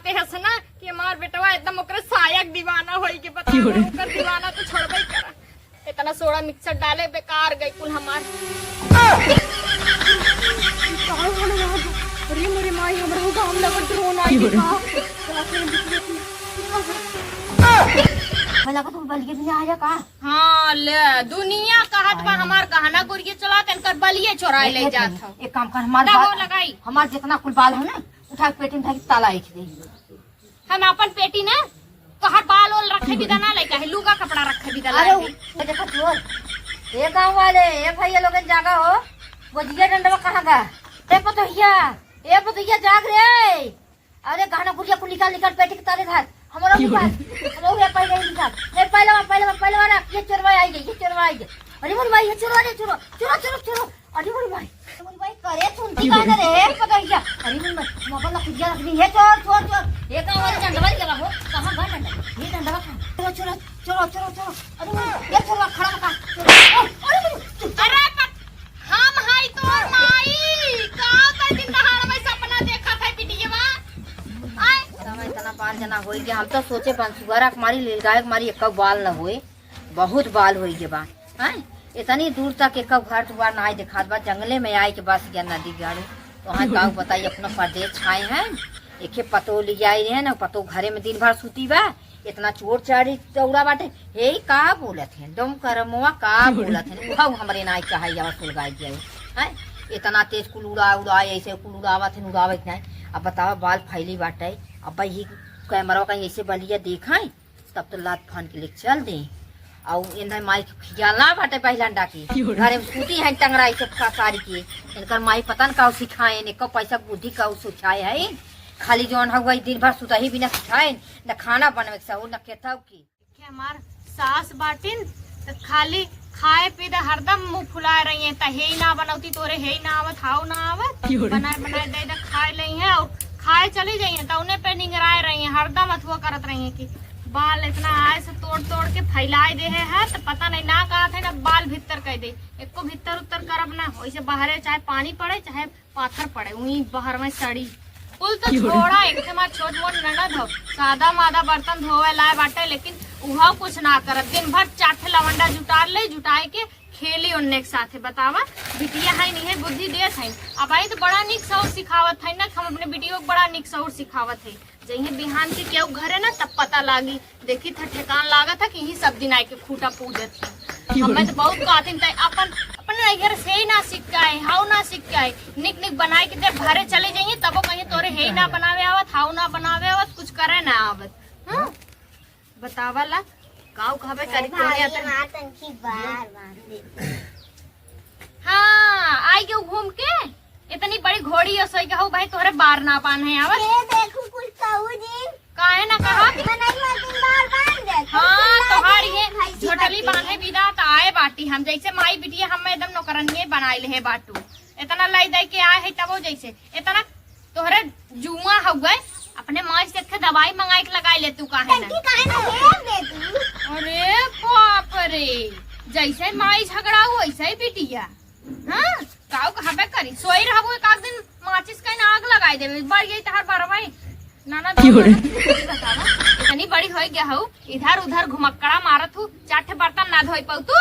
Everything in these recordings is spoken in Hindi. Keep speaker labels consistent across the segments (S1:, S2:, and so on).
S1: कहते हस ना कि हमार बेटवा एकदम ओकरे सायक दीवाना होई के बता ओकर दीवाना तो छोड़बे करा। इतना सोडा मिक्सर डाले बेकार गई कुल हमार। अरे मोरे माई हमरा गांव लगा ड्रोन आई
S2: भला का तुम बलिए भी आया का।
S1: हां ले दुनिया कहत बा हमार गहना गुरिये चला तनकर बलिए चोराई ले जात हो।
S2: एक काम कर हमार
S1: बाल लगाई
S2: हमार जितना कुल बाल है ना उठा के पेटी में ढक ताला एक दे।
S1: हम अपन पेटी ना तोहर बाल ओल रखे भी दना लइका है लुगा कपड़ा रखे भी दला।
S2: अरे देखा चोर ये गांव वाले ए भैया लोग जागा हो बजिया डंडवा कहां का ए पतोहिया जाग रे। अरे गहना गुड़िया को निकाल निकाल पेटी के ताले धार हमारा निकाल लोग ये पहले ही निकाल ए पहले वाला ये चोरवा आई गई। अरे मोर भाई ये चोरवा चोरो अरे मोर भाई करे सुनती का रे पतोहिया। अरे मोर मोबाइल ला खुदिया रख दी है चोर ये गांव वाले डंडवा के बाबू कहां गया डंडा ये डंडवा कहां चोरो अरे मोर ये चोरवा खड़ा का
S1: अरे हम हाई तोर माई का कर दिन दहाड़ में सपना देखा था बिटियावा आए
S2: समय तना 5 जना होई गया। हम तो सोचे पंसुगरा के मारी ले गाय के मारी एक बाल न होए बहुत बाल होई के बा हैं इतनी दूर तक एक घर दुआर ना आए दिखात बा जंगले में आए के बस गया नदी गाड़ी तो हां गांव बताई अपना परदेश छाए हैं एके पतो ले आई रहे ना पतो घरे में दिन भर सूती बा इतना चोर चारी दौड़ा बाटे हे का बोलत है दम करमवा का बोलत है उहा हमरे नाई कहा या सुलगाई गए हैं इतना तेज कुलूड़ा ऐसे कुलूड़ावत है उड़ावत नहीं। अब बताओ बाल फैली बाटे अब भाई कैमरा का ऐसे बलिया देखा तब तो लात फान के लिए चल दे और इन्हें माई खियाला बाटे पहला डाकी घरे में सूती है टंगरा सब सारी की इनकर माई पता न का सिखाए इनको पैसा बुद्धि का सिखाए है खाली जौन हुआ दिन भर सुता ही बिना सिखाए न खाना बनवे सहू न केता की
S1: हमार सास बाटिन तो खाली खाए पी दे हरदम मुंह फुला रही है त हे ना बनौती तोरे हे ना आवत हाउ ना आवत बनाए दे दे खाए लई है और खाए चली जाइए तो उन्हें पे निगराए रही है हरदम अथवा करत रही है कि बाल इतना आए से तोड़ के फैलाए दे है तो पता नहीं ना कहा था ना बाल भीतर कह दे एको भीतर उत्तर करब ना वैसे बाहरे चाहे पानी पड़े चाहे पाथर पड़े वही बाहर में सड़ी कुल तो छोड़ा एक छोट मोट ननद हो सादा मादा बर्तन धोवे लाए बाटे लेकिन उहा कुछ ना करत दिन भर चाटे लवंडा जुटाए के खेली उन्ने के साथे बतावा बिटिया है नहीं है बुद्धि देत है अब आई तो बड़ा निक सौर सिखावत है ना हम अपने बिटियों को बड़ा निक सौर सिखावत है जही बिहान के केहू घरे ना तब पता लागी देखी था ठेकान लागत था कि यही सब दिन आए के खूटा पूजत है हमें तो बहुत कहती अपन घर से ही ना सीख के आए हाउ ना सीख के आए निक बनाए के जब घरे चले जाइए तब कहीं तोरे हे ना बनावे आवत हाउ ना बनावे आवत कुछ करे ना आवत बतावाला गाँव कहबे करी हाँ आई के घूम के इतनी बड़ी घोड़ी हो सोई कहू भाई तोरे बार ना पान है आवत
S3: ये देखो कुछ कहू जी
S1: काहे ना कहा
S3: बार बांध दे।
S1: हाँ तोहार ये झोटली बांधे बिदा तो आए बाटी हम जैसे माई बिटिया हम एकदम नौकरनिये बनाई ले बाटू इतना लाई दे के आए है तब जैसे इतना तोहरे जुआ हो गए अपने माई से दवाई मंगाई के लगाई ले तू काहे ना अरे बाप रे जैसे माई झगड़ा हो वैसे ही बिटिया हाँ काऊ कहबे करी सोई रहबो एक दिन माचिस का आग लगाई देबे बढ़ गई तहर बरवाई नाना इतनी बड़ी हो गया हो इधर उधर घुमक्कड़ा मारत हूँ चाटे बर्तन ना धोई पाऊ तू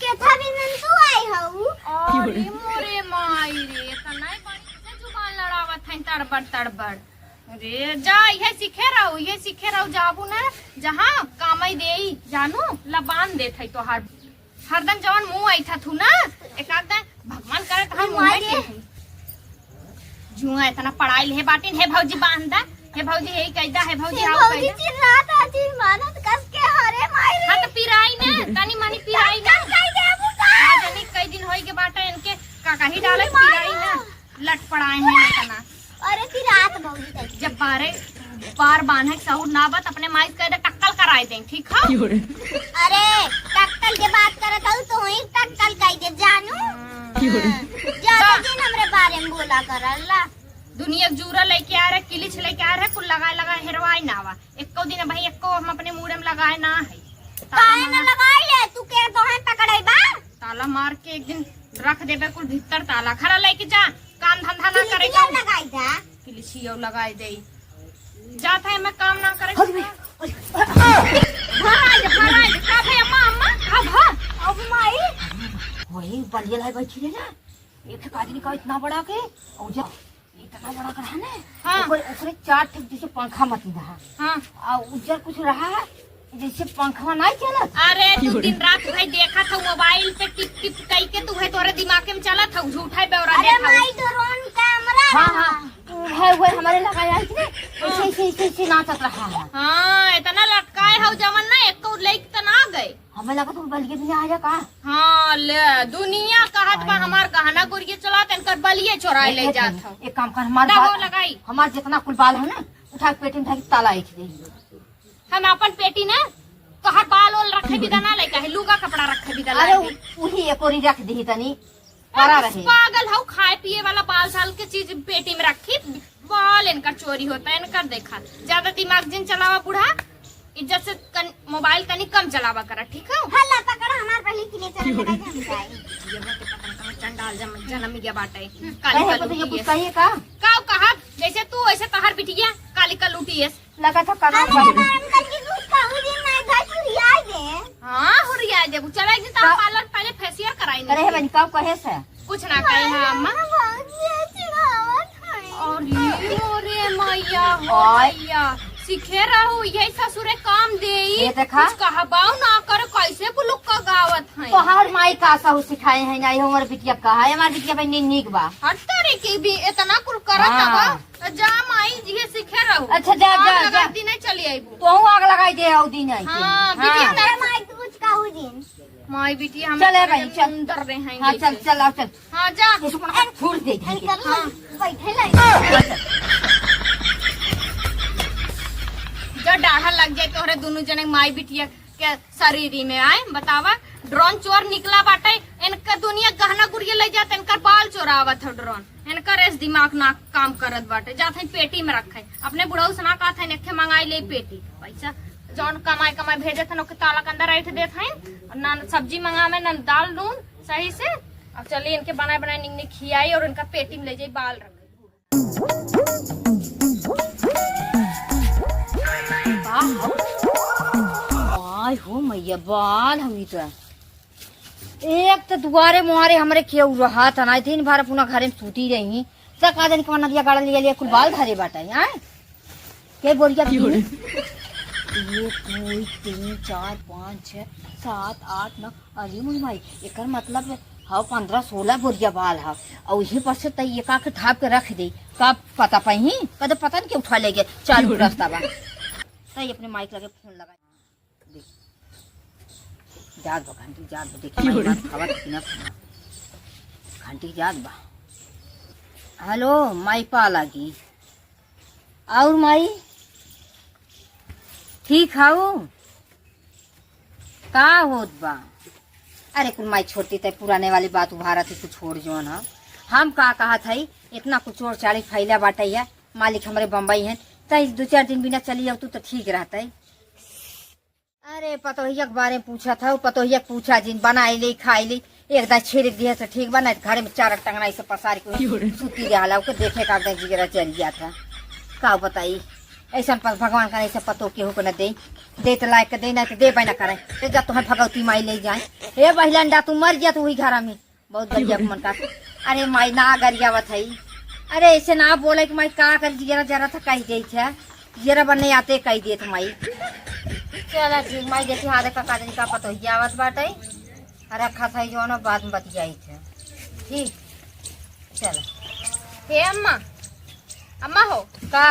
S3: केथा दिन तू आई हो
S1: अरे मोरे माई रे इतना बड़ी से जुबान लड़ावत है तड़बड़ अरे जा ये सीखे रहो जाबू ना जहाँ कामई देई जानू लबान देत है तो हरदम जवन मुंह आई था तू ना एक भगवान करे तो हम मुंह जुआ इतना पढ़ाई है बाटिन है भौजी बांधा है भौजी है कैदा है भौजी आओ
S3: भौजी चिल्लात आजी मानत कस के हरे माई रे
S1: हां तो पिराई ना तनी मानी पिराई ना
S3: कई देबू का
S1: आज कई दिन होई के बाटा इनके काका ही डाले पिराई ना लट पड़ाए हैं इतना
S3: अरे फिर रात भौजी
S1: जब बार बांधे सऊर ना बत अपने माई कह दे टक्कल कराई दे ठीक है
S3: अरे टक्कल के बात करत हूं तो ही टक्कल कह दे जानू ज्यादा दिन हमरे बारे में बोला करल्ला
S1: दुनिया जूरा लेके आ रहे किलिच लेके आ रहे कुल लगाए हेरवाई ना आवा एको दिन भाई एको हम अपने मुड़े में लगाए ना है
S3: काहे ना लगाई ले तू के तोहन पकड़ाई बा
S1: ताला मार के एक दिन रख देबे कुल भीतर ताला खरा लेके जा काम धंधा ना करे
S3: क्यों लगाई दा
S1: किलिचियो लगाई दे जाता है मैं काम ना करे का भाई अम्मा अम्मा अब माई
S2: वही बलिया लाई बैठी रहे ना एक आदमी का इतना बड़ा के और जब इतना बड़ा करा ना
S1: हाँ।
S2: ऊपर 4 ठेक जैसे पंखा मत रहा
S1: हाँ
S2: और उज्जर कुछ रहा है जैसे पंखा नहीं चलत।
S1: अरे तू दिन रात भाई देखा था मोबाइल पे टिप टिप कई के तू है तोरे दिमाग में चला था झूठा बेवरा
S3: अरे
S1: देखा
S3: माई ड्रोन कैमरा
S2: हाँ हाँ है वो हमारे लगाया थी ऐसे नाचत रहा है।
S1: हाँ इतना लटकाए हो जमन ना एक लेक तो ना गए
S2: हमें लगा तुम बलिए भी आ जा का।
S1: हाँ ले दुनिया कहत बा हमार गहना गुड़िया चला तनकर बलिए चोराए ले जात हो
S2: एक काम कर हमारे
S1: ना हो लगाई
S2: हमारे जितना कुल बाल है ना उठा के पेटी में ढाई ताला एक दे
S1: हम अपन पेटी ने तो हर बाल ओल रखे भी दना लेका है लुगा कपड़ा रखे भी दना
S2: अरे वही एक और रख दी तनी पड़ा रहे
S1: पागल हो खाए पिए वाला बाल साल के चीज पेटी में रखी बाल इनका चोरी होता है इनका देखा ज्यादा दिमाग जिन चलावा बूढ़ा इज्जत से मोबाइल तनी कम चलावा करा ठीक है
S3: हल्ला पकड़ हमार पहले किले चल लगा हम जाए
S1: ये बात पता नहीं चंडाल जन्म गया बाटे
S2: कहे
S1: काली
S2: तो ये
S1: का
S2: कुछ कहिए का
S1: काव कहा जैसे तू ऐसे तहर बिटिया काली का लूटी
S2: लगा था करना
S3: अरे मैम कल की कुछ कहू दिन नहीं घर पर आ गए
S1: हाँ हुरिया जब चला एक दिन तो पार्लर पहले फेशियल कराई
S2: करे है बनी का कहे से
S1: कुछ ना कहे है अम्मा
S3: बहुत अच्छी बात है
S1: और ये मैया हो मैया सीखे रहू यही ससुरे काम दे
S2: ये देखा?
S1: कुछ कहबाऊ ना कर कैसे बुलुक का गावत है
S2: तो हर माई का सहु सिखाए है ना हमारे बिटिया का है हमारे बिटिया भाई नीक बा
S1: हर तरीके भी इतना कुल करत
S2: हाँ।
S1: बा जा माई जी सीखे रहू
S2: अच्छा, जा, जा, जा।
S1: दिन चली आईबू
S2: तो आग लगाई दे औ दिन आई
S1: हाँ बिटिया
S3: अरे माई तू कुछ कहू दिन
S1: माई बिटी हम
S2: चले भाई, चल।
S1: अंदर रहे हैं
S2: हाँ चल चल आओ चल
S1: हाँ जा
S2: इसको छोड़ दे
S3: अंकल बैठे लाई
S1: जो डाढ़ा लग जाए तोहरे दोनों जने माई बिटिया के शरीर में आए बतावा ड्रोन चोर निकला बाटे इनका दुनिया गहना गुड़िया ले जाते इनका बाल चोरावत है ड्रोन इनका रेस दिमाग ना काम करत बाटे जाते पेटी में रखे अपने बुढ़ऊ से ना कहते हैं नेखे मंगाई ले पेटी पैसा जौन कमाई कमाई भेजे थे के ताला के अंदर रख देते हैं ना सब्जी मंगावे ना दाल नून सही से अब चलिए इनके बनाए बनाए निकने खियाई और इनका पेटी में ले जाए बाल रखे
S2: आय हो मैया बाल हम तो एक तो दुआरे मुहारे हमरे केहू रहा था ना दिन भर अपना घरे में सूती रही सब का दिन के नदिया गाड़ा लिया कुल बाल धरे बाटा है के बोलिया एक दो तीन चार पाँच 6 7 8 9 अरे मुई भाई एक मतलब हाँ 15-16 बोरिया बाल हा और यही पर से तय एक आके ढाप के रख दे कब पता पाई कद पता नहीं उठा ले गए चालू रास्ता बा तय अपने माइक लगे फोन लगा जाग बा घंटी जाग बा देखी खबर ना घंटी जाग बा हेलो माई पा लागी और माई ठीक हाउ का होत बा अरे कुल माई छोड़ती तय पुराने वाली बात उभारा थी तू छोड़ जो ना हम का कहा था इतना कुछ चोर चाली फैला बाटा है मालिक हमारे बम्बई है तय 2-4 दिन बिना चली तू तो ठीक रहता है। अरे पतोहिया के बारे में पूछा था पतोहिया पूछा जिन बनाई ले खाई ले एक दा छेड़ दिया तो ठीक बना घर में 4 टंगना ऐसे पसार के सूती रहा देखे का जिगरा चल गया था का बताई ऐसा भगवान का ऐसा पतो केहू को न दे तो लायक दे ना तो दे ना करे जा तुम्हें भगवती माई ले जाए हे बहिलंडा तू मर जा तू वही घर में बहुत गरिया मन का अरे माई ना गरियावत है अरे ऐसे ना बोले कि माई का कर जरा जरा था कही दे जरा बनने आते कही दे माई चला ठीक माई जैसे हाथ का काजनी का पतो ही आवत बाटे रखा था जो ना बाद में बतियाई थे ठीक चल
S1: हे अम्मा अम्मा हो
S2: का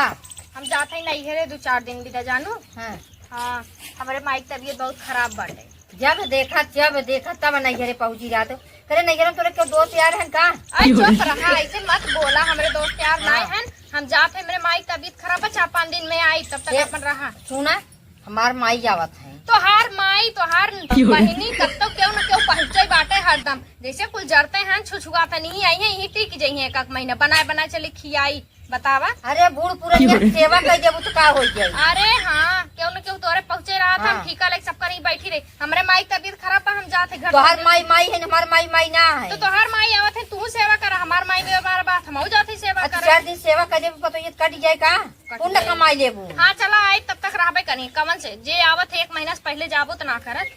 S1: हम जाते ही नहीं है 2-4 दिन भी जानू
S2: हाँ
S1: हाँ हमारे माई की तबीयत बहुत खराब बाटे
S2: जब देखा तब नैहरे पहुंची जाते करे नैहरे में तोरे क्यों दोस्त यार हैं का
S1: अरे चुप रहा ऐसे मत बोला हमारे दोस्त यार नहीं हैं हम जाते मेरे माई की तबीयत खराब है 4-5 दिन में आई तब तक अपन रहा
S2: सुना हमार माई आवत है
S1: तो हार माई तो हार बहिनी कब तक क्यों न क्यों पहुंचे बाटे हरदम जैसे कुल जरते हैं छुछुआते नहीं आई है यही टिक जाइए एक महीना बनाए चली खियाई बतावा
S2: अरे बूढ़ पुरानिया सेवा कर देबू तो का हो जाए
S1: अरे हाँ क्यों न क्यों तोरे पहुंचे रहा था
S2: हाँ।
S1: ठीका लेके सब करी बैठी रही हमारे माई की तबीयत खराब है हम जाते घर
S2: तोहार माई है हमार माई ना है
S1: तो तोहार माई आवत है तू सेवा कर हमार माई में हमारा बात हम जाते सेवा कर
S2: 4 दिन सेवा कर देबू तो ये कट जाए का उन कमाई लेबू।
S1: हाँ चला आई तब तक रहबे करी कमन से जे आवत है 1 महीना से पहले जाबो तो ना करत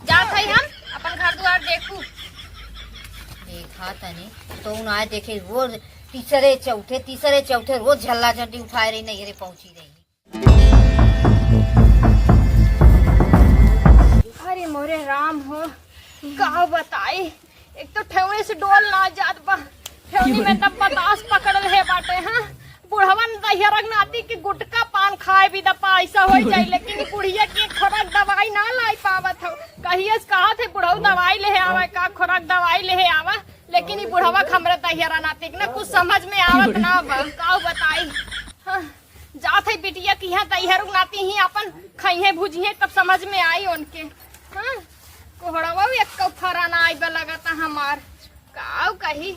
S1: जात है हम अपन घर द्वार देखू
S2: देखा तनी तो उन आए देखे रोज तीसरे चौथे रोज झल्ला झंडी उठाए रही नहीं रे पहुंची रही।
S1: अरे मोरे राम हो का बताई एक तो ठेवने से डोल ना जात बा ठेवनी में तब बतास पकड़ल है बाटे हाँ बुढ़वन दहिया रगनाती की गुटका पान खाए भी दपा ऐसा हो जाए लेकिन बुढ़िया की खुराक दवाई ना लाई पावत हो कहिए कहा थे बुढ़ऊ दवाई ले आवा का खुराक दवाई ले आवा लेकिन ये बुढ़वा खमरे दहिया रगनाती ना कुछ समझ में आवत ना का बताई हाँ, जात है बिटिया की यहाँ दहिया रगनाती ही अपन खइहे भुजिए तब समझ में आई उनके हाँ कोहड़वा एक फराना आई लगता हमार का कही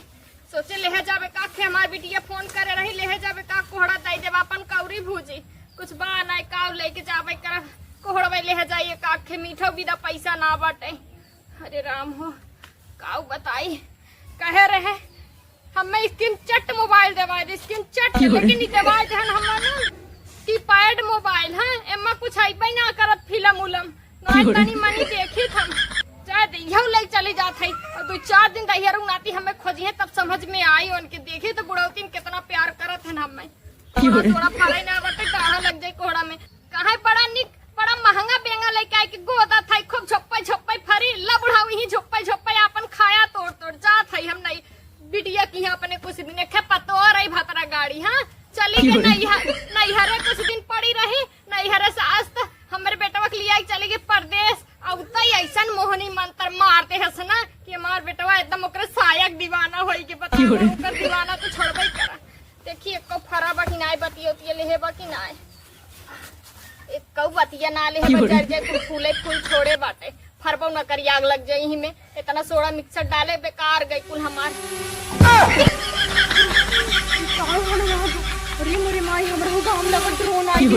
S1: सोचे ले जावे का खे हमार बिटिया फोन करे रही ले जावे का कोहड़ा दई देवा अपन कौरी भूजी कुछ बा नहीं काव लेके जावे कर कोहड़वा ले जाइए का खे मीठा बिदा पैसा ना बाटे अरे राम हो काव बताई कहे रहे हमें स्क्रीन चट मोबाइल देवाए स्क्रीन चट लेकिन नहीं देवाए जहन हमन की पैड मोबाइल है एमा कुछ आइबे ना करत फिल्म उलम नहीं तनी मनी देखी हम चाहे यह ले चले जात है और 2-4 दिन दहिया नाती हमें खोजी है तब समझ में आई उनके देखे तो बुढ़ौती कितना प्यार करत है हमें थोड़ा फराई ना बटे गाढ़ा लग जाए कोहड़ा में कहा बड़ा महंगा बेंगा लेके आए कि गोदा था खूब झोप्पा फरी ला बुढ़ाऊ ही झोप्पा अपन खाया तोड़ जात है हम नहीं बिटिया की अपने कुछ दिन खे पतो रही भतरा गाड़ी हाँ चली गई नैहरे कुछ दिन पड़ी रही नैहरे से आज तक हमारे बेटवा के लिए चले गए परदेश अब तो ऐसा मोहनी मंत्र मारते हस ना कि हमार बेटवा एकदम ओकरे सायक दीवाना होई के बता ओकर दीवाना तो छोड़बे करा देखिए एको फरा बा कि नाय बतियोतिए लेहेबा कि नाय एको बतिया ना लेहेबा जर जे फूले फूल छोड़े बाटे फरबो न करी आग लग जाई ही में इतना सोडा मिक्सर डाले बेकार गई कुल हमार अरे मोरे माई हमरा गांव लग ड्रोन आई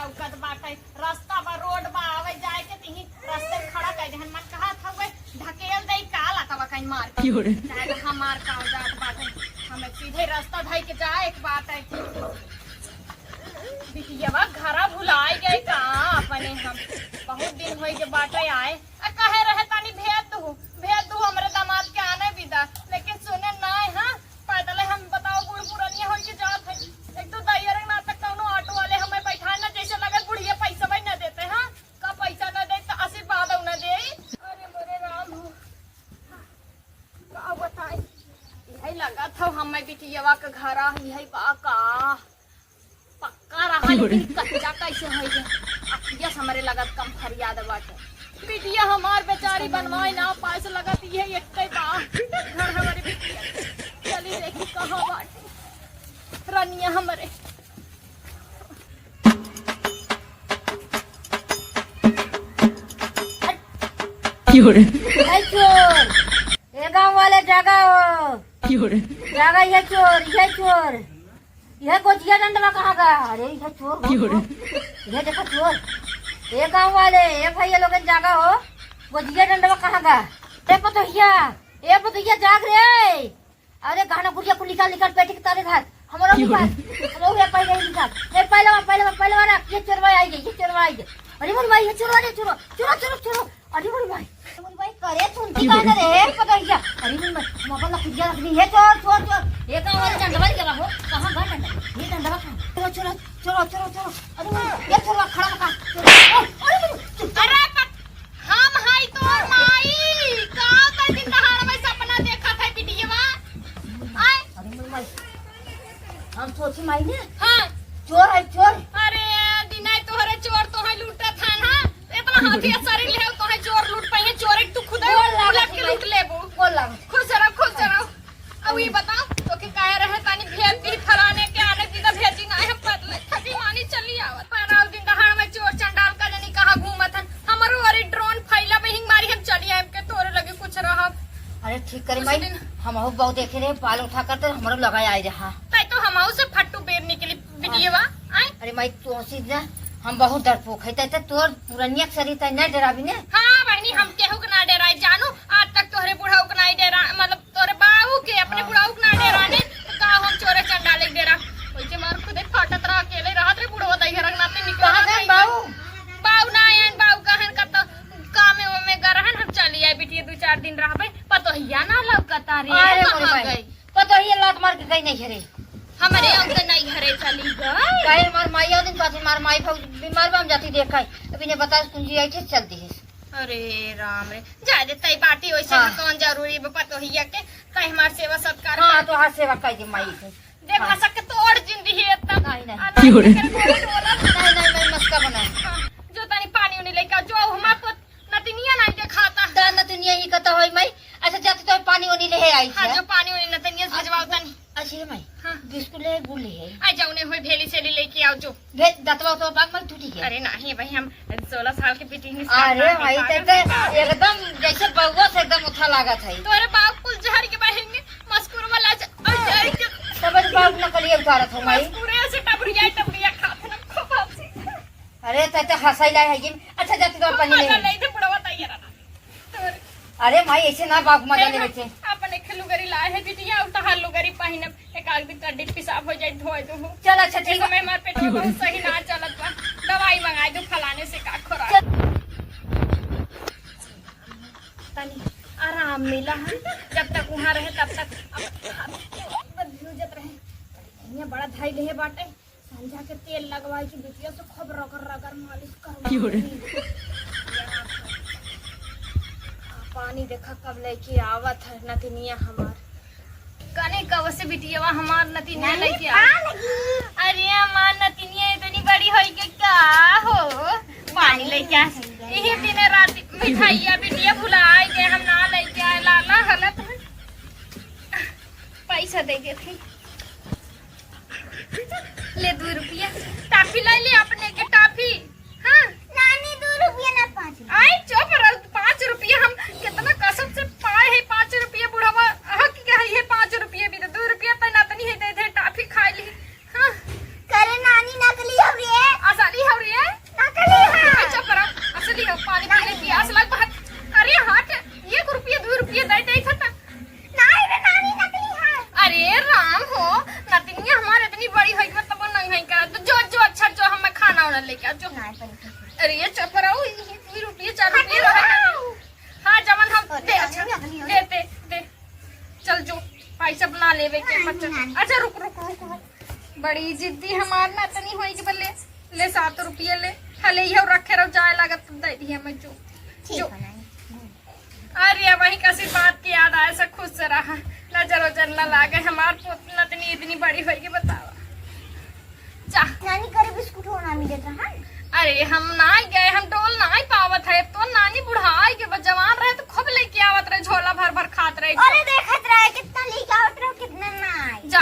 S1: रास्ता बा रोड बा आवे जाए के तिही रास्ते में खड़ा कर देहन मन कहा था वे ढकेल दई काला तवा कहीं मार चाहे हमार का जात बाटे हमें सीधे रास्ता धई के जाए एक बात है कि बिटियावा घरा भुलाए गए कहां अपने हम बहुत दिन होई के बाटे आए कहे रहे तानी भेज दू हमरे दामाद के आने विदा लेकिन सुने ना हां पैदल हम बताओ बूढ़ पुरानिया होई के जात है एक तो दैयर ना तक कोनो ऑटो वाले हमें बैठा ना जैसे लगे बुढ़िया पैसा भी ना देते हां का पैसा ना दे तो आशीर्वाद ना दे अरे मोरे राम हो का बताई यही लगा था हमें बिटियावा के घर यही बा का पक्का रहा लेकिन कच्चा कैसे हो गया अखिया हमारे लगत कम फरियाद बाटे बिटिया हमार बेचारी बनवाए ना पैसा लगत ये एकते बा घर हमारे बिटिया चली देखी कहां बाटे रानिया हमारे
S2: ये गाँव वाले जगह जगह ये चोर यह गोजिया डंडवा कहाँ गया अरे यह चोर यह देखो चोर ये गाँव वाले ये भैया लोग जागा हो गोजिया डंडवा कहाँ गया ये पतोहिया जाग रे अरे गाना गुड़िया को निकाल पेटी के तारे धार हमारा ये पहले वाला ये चोरवा आई गई अरे मोर भाई ये चोरो अरे मोर भाई करे सुनती का रे पतोहिया अरे मोर मोबाइल ला खुदिया रखनी है चोर ये गाँव वाले डंडवा के हो कहाँ गया डंडवा ये डंडवा कहाँ चोरो अरे ये चोरवा खड़ा मका
S1: अरे हम हाई तोर माई का कर दिन दहाड़ में सपना देखा था बिटियावा आए
S2: अरे मोर भाई हम सोची माई ने
S1: हां
S2: चोर
S1: अरे दिनाई तोहरे चोर तोहे लूटा था ना इतना हाथी असरी ले तोहे चोर लूट पाए चोर एक तू खुद उलट के लूट लेबो
S2: बोल
S1: खुश रहो अब ये बताओ तो के कह रहे तानी भेज दी फराने के आने की भेजी ना है पतले थकी मानी चली आवत पर दिन दहाड़ में चोर चंडाल का नहीं कहां घूमत हन हमरो अरे ड्रोन फैला में हिंग मारी हम चली आए के तोरे लगे कुछ रहा
S2: अरे अरे ठीक करे माई, हम बहुत देखे रहे बाल उठा कर तो हमारो लगाए आए रहा।
S1: तो हम से फट्टू पेरने के लिए बिटिया आई।
S2: अरे माई तू हंसी जा, हम बहुत डरपोक है तोर पुरनिया शरीर तय न डराबी ने।
S1: हाँ बहनी हम केहू के ना डराए जानू, आज तक तोहरे बुढ़ाऊ के ना डरा, मतलब तोरे बाबू के अपने बुढ़ाऊ के ना डराने का हम चोरे चंडाले डेरा ओइसे मार खुदे फाटत रहा अकेले रहत रे बुढ़वा दई हरक नाते निकल
S2: कहां बाऊ
S1: बाऊ ना आयन बाऊ कहन का तो कामे में गरहन हम चली आई बिटिया 2-4 दिन रहबे पतोहिया ना लौकता रे।
S2: अरे
S1: कहां
S2: मोरे
S1: गई
S2: पतो ही लात मार के कहीं नहीं हरे
S1: हमरे अंग नहीं हरे चली गई।
S2: काहे मार माई और दिन पाछे मार माई बीमार बम जाती देखा अभी ने बता कुंजी आई थे चलती है।
S1: अरे राम रे जा दे तई बाटी ओइसे
S2: हाँ।
S1: कौन जरूरी बे पतोहिया के कहीं हमार सेवा सत्कार
S2: हां तो हाथ सेवा कर दी माई से
S1: देख
S2: हाँ।
S1: मसक के तोड़ जिंदगी है तब
S2: नहीं, नहीं।
S1: नहीं
S2: नहीं मस्का बना
S1: जो तनी पानी उनी लेके जो हमार को नतिनिया नहीं देखाता
S2: दाना दुनिया ही कता होई माई। अच्छा जाते तो पानी ओनी ले आई
S1: हां
S2: है।
S1: जो पानी उनी नतिनिया भेजवाओ तनी।
S2: अच्छी है माई
S1: हां
S2: बिस्कुट ले गुली है
S1: आ जाऊने होई भेली से लेके आओ जो
S2: भेज दतवा तो बाग में टूटी है।
S1: अरे नहीं भाई हम 16 साल के बेटी नहीं
S2: अरे भाई ते एकदम जैसे बउवा से एकदम उठा लागत है।
S1: तोरे बाप कुल जहर के बहेंगे मस्कुर वाला
S2: सब बाग न कलिए उतारत हो माई।
S1: पूरे से टबड़िया खाते ना खूब हंसी।
S2: अरे ते हंसाई लाई है जिन। अच्छा जाते तो पानी ले
S1: नहीं दे बुढ़वा तैयार ना
S2: अरे माई ऐसे ना बाग मजा ले बच्चे
S1: अपने लुगरी लाए है बिटिया और तहार लुगरी पहिनब एक आग दिन कड्डी पेशाब हो जाए धोए दो।
S2: चल अच्छा ठीक
S1: समय हमार पेट में बहुत सही ना चलत बा दवाई मंगाई दो फलाने से का खोरा तनी आराम मिला है जब तक वहां रहे तब तक भूजत रहे। ये बड़ा धाई ले बाटे संजा के तेल लगवाई की बिटिया से खूब रगड़ मालिश करवा पानी देखा कब लेके आवत है नतिनिया हमार कने कब से बिटिया हमार नतिनिया लेके आ। अरे हमार नतिनिया इतनी बड़ी होई के का हो पानी लेके आ यही दिन रात मिठाइया बिटिया भुलाई के हम ना लेके आए लाला हालत है पैसा दे के थे ले 2 रुपया टाफी ले ले अपने के टाफी। हाँ
S3: नानी 2 रुपया ना 5
S1: आई चुप रहो 5 रुपया हम कितना कसम से पाए है 5 रुपया बुढ़ावा हक क्या है 5 रुपया भी 2 रुपया तो नातनी है दे दे टाफी खा ली। हाँ
S3: करे नानी नकली हो रे
S1: असली हो रही है
S3: नकली है
S1: चुप रहो असली हो पानी पीने की आस लग बहुत। अरे हट 1 रुपया 2 रुपया दे दे था
S3: नहीं रे नानी नकली है।
S1: अरे राम हो नतिनिया हमारे इतनी बड़ी हुई तब नहीं करा तो जो अच्छा जो हम खाना वाना लेके आ जो। अरे ये चुप रहो 2 रुपया 4 रुपया हाँ जवन हम दे अच्छा देते दे चल जो पैसा बना लेवे के बच्चा। अच्छा रुक बड़ी जिद्दी हमार ना तनी होई के बल्ले ले 7 रुपया ले हले ये रखे रहो जाए लागत दे दी मैं जो। अरे वही कैसी बात की याद आए से खुश से रहा नजर न लागे हमार पोतना इतनी इतनी बड़ी होई के बतावा जा
S3: नानी करे बिस्कुट होना मी देता है।
S1: अरे हम ना गए हम डोल ना पावत है तो नानी बुढ़ाई के जवान रहे तो खूब लेके आवत रहे झोला भर भर खात रहे।
S3: अरे देखत रहे कितना लेके आवत रहे कितना ना
S1: जा